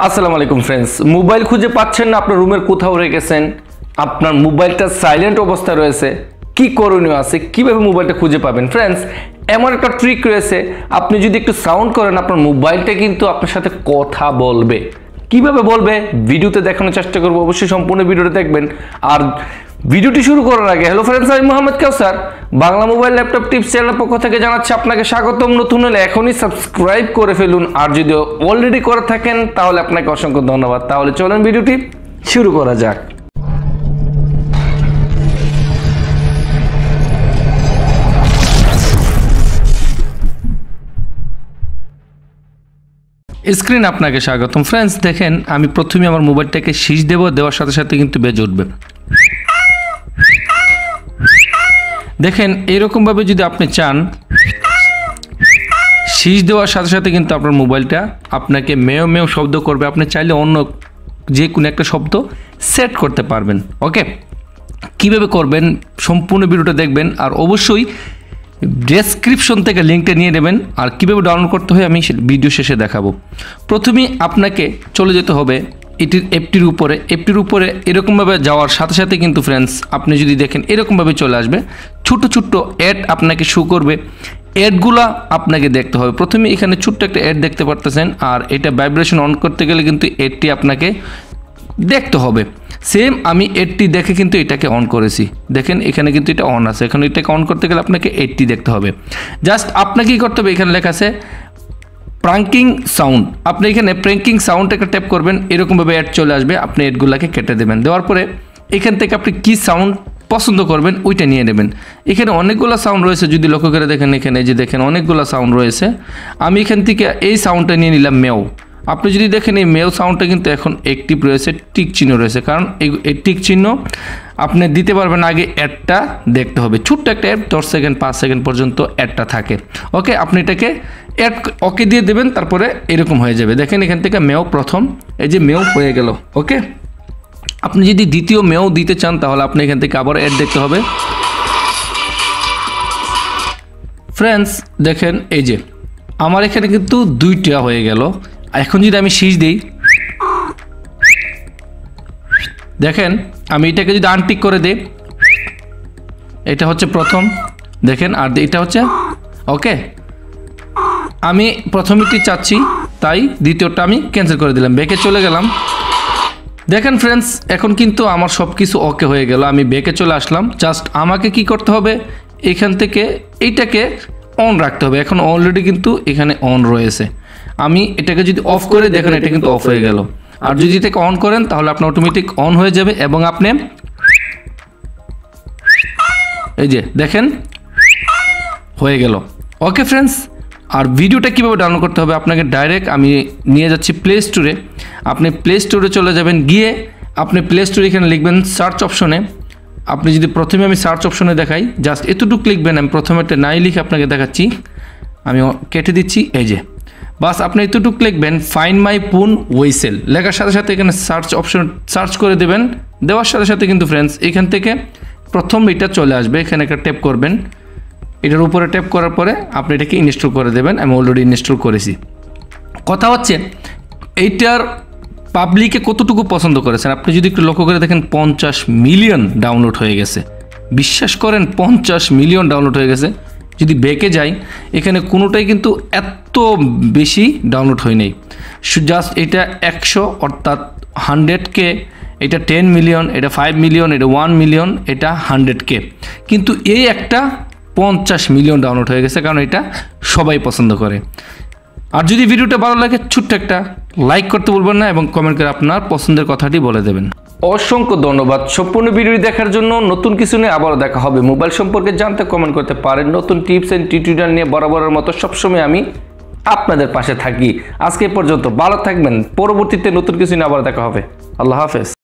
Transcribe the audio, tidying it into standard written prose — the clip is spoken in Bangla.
আসসালামু আলাইকুম ফ্রেন্ডস, মোবাইল খুঁজে পাচ্ছেন না, আপনার রুমের কোথাও রেখেছেন, আপনার মোবাইলটা সাইলেন্ট অবস্থায় রয়েছে, কি করণীয় আছে, কিভাবে মোবাইলটা খুঁজে পাবেন? ফ্রেন্ডস, এমন একটা ট্রিক রয়েছে, আপনি যদি একটু সাউন্ড করেন আপনার মোবাইলটা কিন্তু আপনার সাথে কথা বলবে। কিভাবে বলবে ভিডিওতে দেখানোর চেষ্টা করব, অবশ্যই সম্পূর্ণ ভিডিওটা দেখবেন। আর ভিডিওটি শুরু করার আগে হ্যালো ফ্রেন্ডস, আমি মোহাম্মদ কাউসার, বাংলা মোবাইল ল্যাপটপ টিপস চ্যানেলের পক্ষ থেকে জানাচ্ছি আপনাকে স্বাগতম। নতুন হলে এখনই সাবস্ক্রাইব করে ফেলুন, আর যদি অলরেডি করে থাকেন তাহলে আপনাকে অসংখ্য ধন্যবাদ। তাহলে চলেন ভিডিওটি শুরু করা যাক। স্ক্রিন আপনাকে স্বাগতম। ফ্রেন্ডস দেখেন, আমি প্রথমে আমার মোবাইলটাকে শীষ দেব, দেওয়ার সাথে সাথে কিন্তু বেজে উঠবে। দেখেন এরকমভাবে যদি আপনি চান, শীষ দেওয়ার সাথে সাথে কিন্তু আপনার মোবাইলটা আপনাকে মেও মেও শব্দ করবে। আপনি চাইলে অন্য যে কোনো একটা শব্দ সেট করতে পারবেন। ওকে, কিভাবে করবেন সম্পূর্ণ ভিডিওটা দেখবেন, আর অবশ্যই ডেসক্রিপশন থেকে লিঙ্কটা নিয়ে নেবেন। আর কীভাবে ডাউনলোড করতে হয় আমি ভিডিও শেষে দেখাবো। প্রথমেই আপনাকে চলে যেতে হবে এটির অ্যাপটির উপরে এরকমভাবে যাওয়ার সাথে সাথে কিন্তু ফ্রেন্ডস আপনি যদি দেখেন এরকমভাবে চলে আসবে, ছোট্ট ছোট্ট অ্যাড আপনাকে শো করবে। অ্যাডগুলো আপনাকে দেখতে হবে। প্রথমে এখানে ছোট্ট একটা অ্যাড দেখতে পারতেছেন, আর এটা ভাইব্রেশন অন করতে গেলে কিন্তু অ্যাডটি আপনাকে দেখতে হবে। সেম আমি এডটি দেখে কিন্তু এটাকে অন করেছি। দেখেন এখানে কিন্তু এটা অন আছে। এখন এটাকে অন করতে গেলে আপনাকে এডটি দেখতে হবে। জাস্ট আপনাকে কী করতে হবে, এখানে লেখা আছে প্রাঙ্কিং সাউন্ড। আপনি এখানে প্র্যাঙ্কিং সাউন্ডটাকে ট্যাপ করবেন, এরকমভাবে অ্যাড চলে আসবে। আপনি অ্যাডগুলোকে কেটে দেবেন। দেওয়ার পরে এখান থেকে আপনি কী সাউন্ড পছন্দ করবেন ওইটা নিয়ে নেবেন। এখানে অনেকগুলো সাউন্ড রয়েছে, যদি লক্ষ্য করে দেখেন এখানে যে দেখেন অনেকগুলো সাউন্ড রয়েছে। আমি এখান থেকে এই সাউন্ডটা নিয়ে নিলাম মেও। আপনি যদি দেখেন এই মেও সাউন্ডটা কিন্তু এখন অ্যাক্টিভ রয়েছে, টিক চিহ্ন রয়েছে, কারণ এই টিক চিহ্ন আপনি দিতে পারবেন। আগে অ্যাডটা দেখতে হবে, ছোট্ট একটা অ্যাড 10 সেকেন্ড 5 সেকেন্ড পর্যন্ত অ্যাডটা থাকে। ওকে, আপনি এটাকে অ্যাড ওকে দিয়ে দেবেন, তারপরে এরকম হয়ে যাবে। দেখেন এখান থেকে মেও প্রথম, এই যে মেও হয়ে গেল। ওকে, আপনি যদি দ্বিতীয় মেও দিতে চান তাহলে আপনি এখান থেকে আবার অ্যাড দেখতে হবে। ফ্রেন্ডস দেখেন এই যে আমার এখানে কিন্তু 2টা হয়ে গেল। এখন যদি আমি শীষ দিই, দেখেন আমি এটাকে যদি আনটিক করে দিই, এটা হচ্ছে প্রথম, দেখেন, আর এটা হচ্ছে ওকে। আমি প্রথমটি চাচ্ছি, তাই দ্বিতীয়টা আমি ক্যান্সেল করে দিলাম, ব্যাকে চলে গেলাম। দেখেন ফ্রেন্ডস, এখন কিন্তু আমার সব কিছু ওকে হয়ে গেল। আমি ব্যাকে চলে আসলাম। জাস্ট আমাকে কি করতে হবে, এখান থেকে এইটাকে অন রাখতে হবে। এখন অলরেডি কিন্তু এখানে অন রয়েছে। আমি এটাকে যদি অফ করে দেখেন, এটা কিন্তু অফ হয়ে গেল। আর যদি এটাকে অন করেন তাহলে আপনার অটোমেটিক অন হয়ে যাবে, এবং আপনি এই যে দেখেন হয়ে গেল। ওকে ফ্রেন্ডস, আর ভিডিওটা কীভাবে ডাউনলোড করতে হবে, আপনাকে ডাইরেক্ট আমি নিয়ে যাচ্ছি প্লে স্টোরে। আপনি প্লে স্টোরে চলে যাবেন, গিয়ে আপনি প্লে স্টোরে এখানে লিখবেন সার্চ অপশনে। আপনি যদি প্রথমে আমি সার্চ অপশনে দেখাই, জাস্ট এতটুকু লিখবেন। আমি প্রথমে একটা নাই লিখে আপনাকে দেখাচ্ছি, আমি কেটে দিচ্ছি। এই যে বাস আপনি এতটুকু লিখবেন, ফাইন্ড মাই ফোন হুইসেল লেখার সাথে সাথে এখানে সার্চ অপশন সার্চ করে দেবেন। দেওয়ার সাথে সাথে কিন্তু ফ্রেন্ডস এখান থেকে প্রথম এটা চলে আসবে। এখানে একটা ট্যাপ করবেন, এটার উপরে ট্যাপ করার পরে আপনি এটাকে ইনস্টল করে দেবেন। আমি অলরেডি ইনস্টল করেছি। কথা হচ্ছে এইটার পাবলিকে কতটুকু পছন্দ করেছেন। আপনি যদি একটু লক্ষ্য করে দেখেন 50 মিলিয়ন ডাউনলোড হয়ে গেছে। বিশ্বাস করেন 50 মিলিয়ন ডাউনলোড হয়ে গেছে। যদি ব্যাকে যাই, এখানে কোনোটাই কিন্তু এত বেশি ডাউনলোড হয় নাই। জাস্ট এটা 100, অর্থাৎ 100K, এটা 10 মিলিয়ন, এটা 5 মিলিয়ন, এটা 1 মিলিয়ন, এটা 100K। কিন্তু এই একটা 50 মিলিয়ন ডাউনলোড হয়ে গেছে, কারণ এটা সবাই পছন্দ করে। আর যদি ভিডিওটা ভালো লাগে ছোট্ট একটা লাইক করতে বলবেন না, এবং কমেন্ট করে আপনার পছন্দের কথাটি বলে দেবেন। অসংখ্য ধন্যবাদ সম্পূর্ণ ভিডিওটি দেখার জন্য। নতুন কিছু নিয়ে আবারও দেখা হবে। মোবাইল সম্পর্কে জানতে কমেন্ট করতে পারেন। নতুন টিপস এন্ড টিউটোরিয়াল নিয়ে বরাবরের মতো সবসময় আমি আপনাদের পাশে থাকি। আজকে পর্যন্ত ভালো থাকবেন। পরবর্তীতে নতুন কিছু নিয়ে আবার দেখা হবে। আল্লাহ হাফেজ।